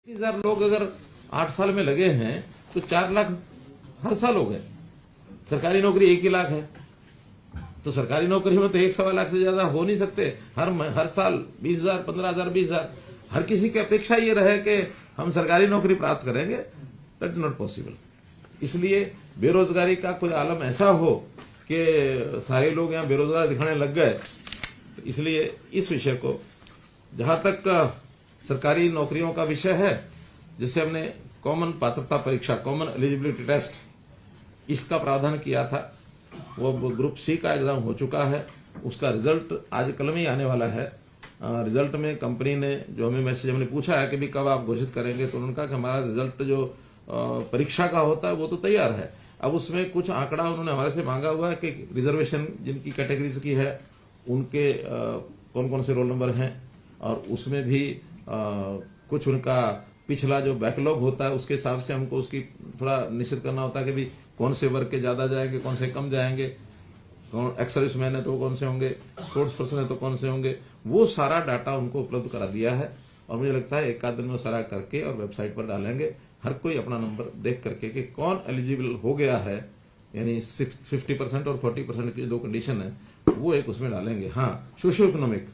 30,000 लोग अगर 8 साल में लगे हैं तो 4 लाख हर साल हो गए। सरकारी नौकरी 1 ही लाख है, तो सरकारी नौकरी में तो 1-1.25 लाख से ज्यादा हो नहीं सकते। हर साल 20,000, 15,000, 20,000 हर किसी की अपेक्षा ये रहे कि हम सरकारी नौकरी प्राप्त करेंगे, दैट इज नॉट पॉसिबल। इसलिए बेरोजगारी का कोई आलम ऐसा हो कि सारे लोग यहाँ बेरोजगार दिखाने लग गए, तो इसलिए इस विषय को जहां तक सरकारी नौकरियों का विषय है, जिसे हमने कॉमन पात्रता परीक्षा, कॉमन एलिजिबिलिटी टेस्ट, इसका प्रावधान किया था, वो ग्रुप सी का एग्जाम हो चुका है। उसका रिजल्ट आज कल में ही आने वाला है। रिजल्ट में कंपनी ने जो हमें मैसेज हमने पूछा है कि भी कब आप घोषित करेंगे, तो उन्होंने कहा कि हमारा रिजल्ट जो परीक्षा का होता है वो तो तैयार है। अब उसमें कुछ आंकड़ा उन्होंने हमारे से मांगा हुआ है कि रिजर्वेशन जिनकी कैटेगरीज की है उनके कौन कौन से रोल नंबर हैं, और उसमें भी कुछ उनका पिछला जो बैकलॉग होता है उसके हिसाब से हमको उसकी थोड़ा निश्चित करना होता है कि भी कौन से वर्ग के ज्यादा जाएंगे, कौन से कम जाएंगे, कौन एक्स सर्विसमैन है तो कौन से होंगे, स्पोर्ट्स पर्सन है तो कौन से होंगे। वो सारा डाटा उनको उपलब्ध करा दिया है और मुझे लगता है 1 आध दिन में सारा करके और वेबसाइट पर डालेंगे। हर कोई अपना नंबर देख करके कि कौन एलिजिबल हो गया है, यानी 50% और 40% की जो कंडीशन है वो एक उसमें डालेंगे। हाँ, सोशियो इकोनॉमिक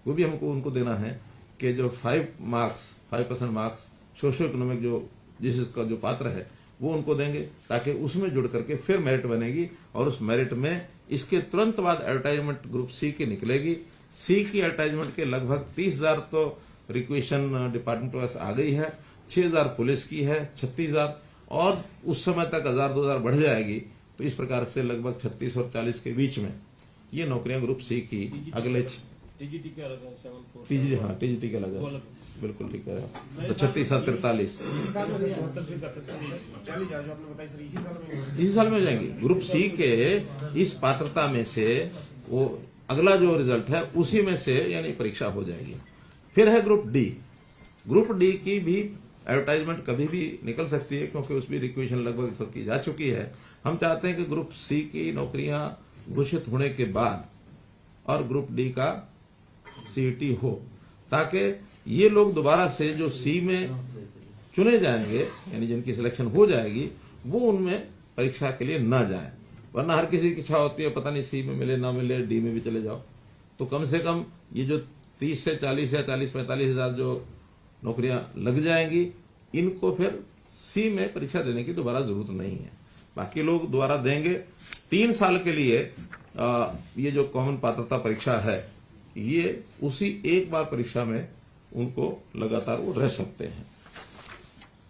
वो भी हमको उनको देना है कि जो 5% मार्क्स सोशियो इकोनॉमिक जो जिसका जो पात्र है वो उनको देंगे, ताकि उसमें जुड़ करके फिर मेरिट बनेगी और उस मेरिट में इसके तुरंत बाद एडवर्टाइजमेंट ग्रुप सी की निकलेगी। सी की एडवर्टाइजमेंट के लगभग 30,000 तो रिक्वेशन डिपार्टमेंट के पास आ गई है, 6,000 पुलिस की है, 36,000 और उस समय तक 1,000-2,000 बढ़ जाएगी। तो इस प्रकार से लगभग 36 और 40 के बीच में ये नौकरियां ग्रुप सी की अगले टीजीटी के अलग है 74। टीजीटी के अलग है, बिल्कुल ठीक है। तो 36 और 43 इसी साल में हो जाएंगी। ग्रुप सी के इस पात्रता में से वो अगला जो रिजल्ट है उसी में से यानी परीक्षा हो जाएगी। फिर है ग्रुप डी। ग्रुप डी की भी एडवर्टाइजमेंट कभी भी निकल सकती है, क्योंकि उसमें रिक्वेशन लगभग सबकी जा चुकी है। हम चाहते हैं कि ग्रुप सी की नौकरियां घोषित होने के बाद और ग्रुप डी का सीईटी हो, ताकि ये लोग दोबारा से जो सी में चुने जाएंगे, यानी जिनकी सिलेक्शन हो जाएगी, वो उनमें परीक्षा के लिए न जाएं। वरना हर किसी की इच्छा होती है पता नहीं सी में मिले ना मिले, डी में भी चले जाओ। तो कम से कम ये जो 30 से 40 या 40-45 हजार जो नौकरियां लग जाएंगी, इनको फिर सी में परीक्षा देने की दोबारा जरूरत नहीं है। बाकी लोग दोबारा देंगे। 3 साल के लिए ये जो कॉमन पात्रता परीक्षा है, ये उसी एक बार परीक्षा में उनको लगातार वो रह सकते हैं।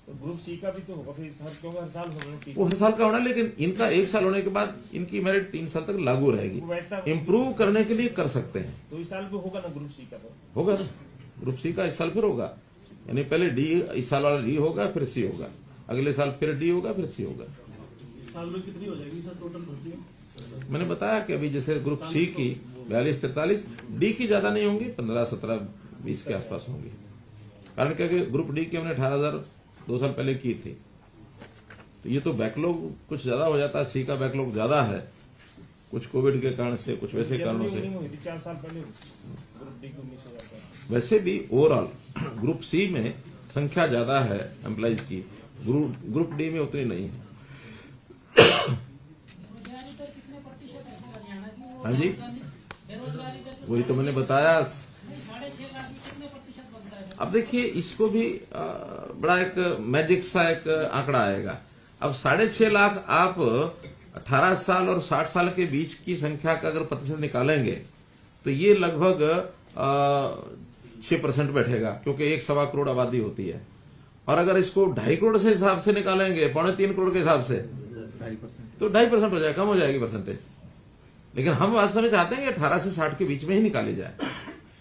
तो ग्रुप सी का भी तो होगा फिर हर साल होना, वो हर साल का होना, लेकिन इनका 1 साल होने के बाद इनकी मेरिट 3 साल तक लागू रहेगी। इम्प्रूव करने के लिए कर सकते हैं। तो इस साल भी होगा ना ग्रुप सी का? तो होगा, ग्रुप सी का इस साल फिर होगा, यानी पहले डी, इस साल वाला डी होगा, फिर सी होगा, अगले साल फिर डी होगा, फिर सी होगा। इस साल में कितनी हो जाएगी सर टोटल भर्ती? मैंने बताया कि अभी जैसे ग्रुप सी की 42-43, डी की ज्यादा नहीं होंगी, 15-17-20 के आसपास होंगी। कारण क्या कि ग्रुप डी की हमने 18,000 2 साल पहले की थी, तो ये तो बैकलॉग कुछ ज्यादा हो जाता है। सी का बैकलॉग ज्यादा है, कुछ कोविड के कारण से, कुछ वैसे कारणों से। 4 साल पहले ग्रुप डी को 19,000। वैसे भी ओवरऑल ग्रुप सी में संख्या ज्यादा है एम्प्लॉइज की, ग्रुप डी में उतनी नहीं है। हाँ जी, वही तो मैंने बताया। अब देखिए, इसको भी बड़ा एक मैजिक सा एक आंकड़ा आएगा। अब 6.5 लाख आप 18 साल और 60 साल के बीच की संख्या का अगर प्रतिशत निकालेंगे तो ये लगभग 6% बैठेगा, क्योंकि 1-1.25 करोड़ आबादी होती है। और अगर इसको 2.5 करोड़ से हिसाब से निकालेंगे, 3.25 करोड़ के हिसाब से, तो 2.5% हो जाएगा, कम हो जाएगी परसेंटेज। लेकिन हम वास्तव में चाहते हैं कि 18 से 60 के बीच में ही निकाली जाए,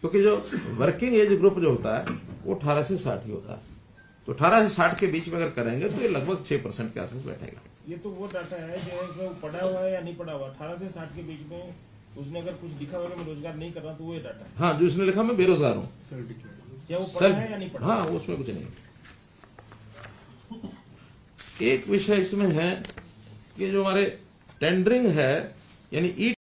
क्योंकि जो वर्किंग एज ग्रुप जो होता है वो 18 से 60 ही होता है। तो 18 से 60 के बीच में अगर करेंगे तो ये लगभग 6% के आसपास बैठेगा। ये तो वो डाटा है जो पढ़ा हुआ है या नहीं पढ़ा हुआ, 18 से 60 के बीच में उसने अगर कुछ लिखा हुआ मैं रोजगार नहीं कर रहा, तो वो ये डाटा है। हाँ, जो उसने लिखा मैं बेरोजगार हूँ, क्या वो पढ़ा है या नहीं पढ़ा? हाँ, उसमें कुछ नहीं। एक विषय इसमें है कि जो हमारे टेंडरिंग है, यानी